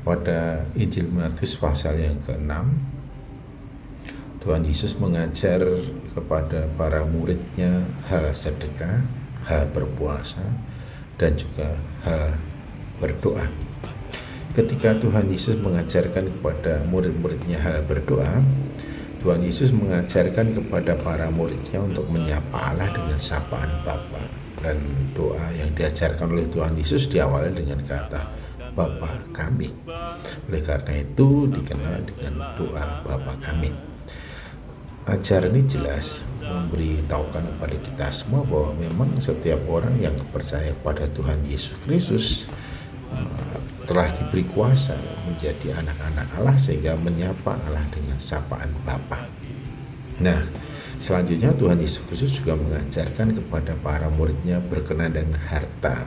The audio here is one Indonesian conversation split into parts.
Pada Injil Matius pasal yang ke-6, Tuhan Yesus mengajar kepada para muridnya hal sedekah, hal berpuasa, dan juga hal berdoa. Ketika Tuhan Yesus mengajarkan kepada murid-muridnya hal berdoa, Tuhan Yesus mengajarkan kepada para muridnya untuk menyapa Allah dengan sapaan Bapa. Dan doa yang diajarkan oleh Tuhan Yesus diawali dengan kata Bapa kami. Oleh karena itu dikenal dengan doa Bapa kami. Ajaran ini jelas memberitahukan kepada kita semua bahwa memang setiap orang yang percaya pada Tuhan Yesus Kristus telah diberi kuasa menjadi anak-anak Allah sehingga menyapa Allah dengan sapaan Bapa. Nah, selanjutnya Tuhan Yesus Kristus juga mengajarkan kepada para muridnya berkenaan dengan harta.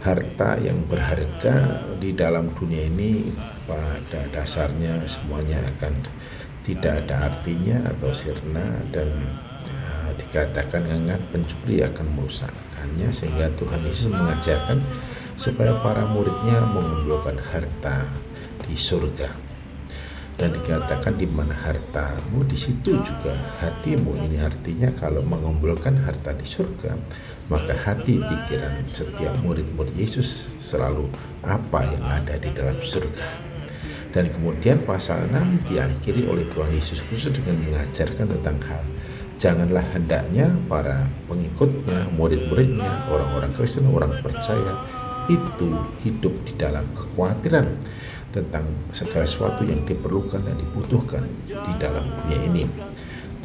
Harta yang berharga di dalam dunia ini pada dasarnya semuanya akan tidak ada artinya atau sirna, dan dikatakan ingat pencuri akan merusakkannya, sehingga Tuhan Yesus mengajarkan supaya para muridnya mengumpulkan harta di surga. Dan dikatakan di mana hartamu, di situ juga hatimu. Ini artinya kalau mengumpulkan harta di surga, maka hati pikiran setiap murid-murid Yesus selalu apa yang ada di dalam surga. Dan kemudian pasal 6 diakhiri oleh Tuhan Yesus Kristus dengan mengajarkan tentang hal janganlah hendaknya para pengikutnya, murid-muridnya, orang-orang Kristen, orang percaya itu hidup di dalam kekhawatiran tentang segala sesuatu yang diperlukan dan dibutuhkan di dalam dunia ini.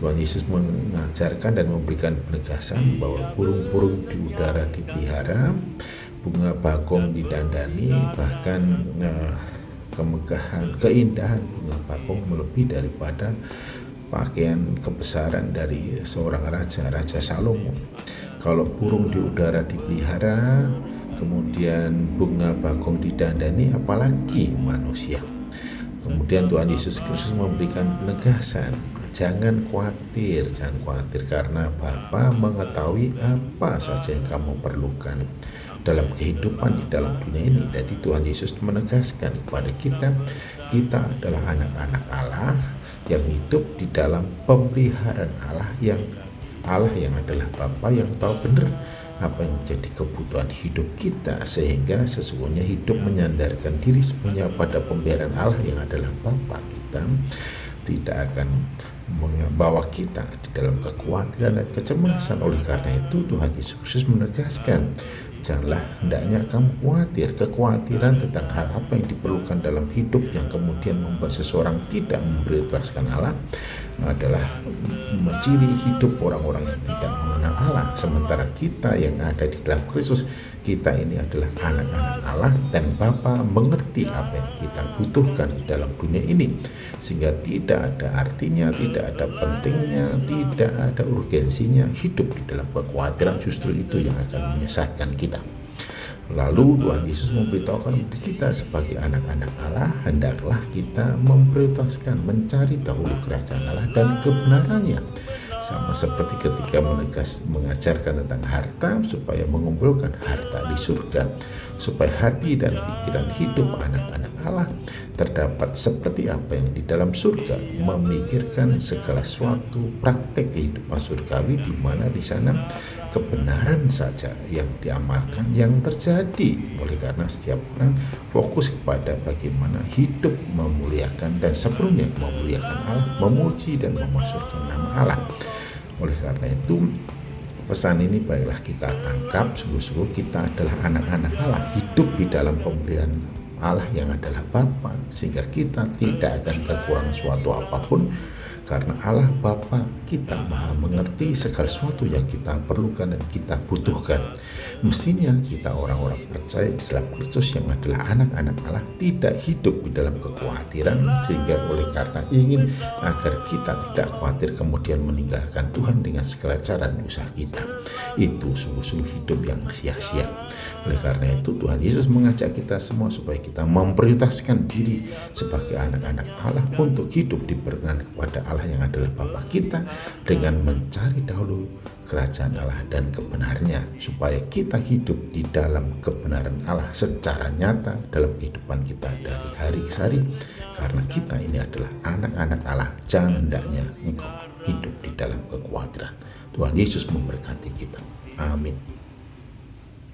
Tuhan Yesus mengajarkan dan memberikan penegasan bahwa burung-burung di udara dipelihara, bunga bakung didandani, bahkan kemegahan, keindahan bunga bakung melebihi daripada pakaian kebesaran dari seorang raja Salomo. Kalau burung di udara dipelihara, kemudian bunga bakung didandani, apalagi manusia. Kemudian Tuhan Yesus Kristus memberikan penegasan, jangan khawatir karena Bapa mengetahui apa saja yang kamu perlukan dalam kehidupan di dalam dunia ini. Jadi Tuhan Yesus menegaskan kepada kita adalah anak-anak Allah yang hidup di dalam pemeliharaan Allah yang adalah Bapa yang tahu benar apa yang menjadi kebutuhan hidup kita, sehingga sesungguhnya hidup menyandarkan diri semuanya pada pemeliharaan Allah yang adalah Bapa kita tidak akan membawa kita di dalam kekhawatiran dan kecemasan. Oleh karena itu Tuhan Yesus Kristus menegaskan, janganlah hendaknya kamu khawatir. Kekhawatiran tentang hal apa yang diperlukan dalam hidup yang kemudian membuat seseorang tidak memprioritaskan Allah adalah ciri hidup orang-orang yang tidak mengenal Allah. Sementara kita yang ada di dalam Kristus, kita ini adalah anak-anak Allah, dan Bapa mengerti apa yang kita butuhkan di dalam dunia ini, sehingga tidak ada artinya, tidak ada pentingnya, tidak ada urgensinya hidup di dalam kekhawatiran. Justru itu yang akan menyesatkan kita. Lalu Tuhan Yesus memberitahukan kita sebagai anak-anak Allah, hendaklah kita memprioritaskan mencari dahulu kerajaan Allah dan kebenarannya. Sama seperti ketika mengajarkan tentang harta, supaya mengumpulkan harta di surga, supaya hati dan pikiran hidup anak-anak Allah terdapat seperti apa yang di dalam surga, memikirkan segala sesuatu praktek kehidupan surgawi, di mana di sana kebenaran saja yang diamalkan yang terjadi. Oleh karena setiap orang fokus kepada bagaimana hidup memuliakan dan sepenuhnya memuliakan Allah, memuji dan memasukkan nama Allah. Oleh karena itu pesan ini baiklah kita tangkap sungguh-sungguh, kita adalah anak-anak Allah, hidup di dalam pemberian Allah yang adalah Bapa, sehingga kita tidak akan kekurangan suatu apapun, karena Allah Bapa kita maha mengerti segala sesuatu yang kita perlukan dan kita butuhkan. Mestinya kita orang-orang percaya di dalam Kristus yang adalah anak-anak Allah tidak hidup di dalam kekhawatiran, sehingga oleh karena ingin agar kita tidak khawatir kemudian meninggalkan Tuhan dengan segala cara dan usaha kita, itu sungguh-sungguh hidup yang sia-sia. Oleh karena itu Tuhan Yesus mengajak kita semua supaya kita memprioritaskan diri sebagai anak-anak Allah untuk hidup diberkenan kepada Allah Allah yang adalah Bapa kita dengan mencari dahulu kerajaan Allah dan kebenarannya, supaya kita hidup di dalam kebenaran Allah secara nyata dalam kehidupan kita dari hari ke hari. Karena kita ini adalah anak-anak Allah, jangan hendaknya engkau hidup di dalam kekhawatiran. Tuhan Yesus memberkati kita. Amin.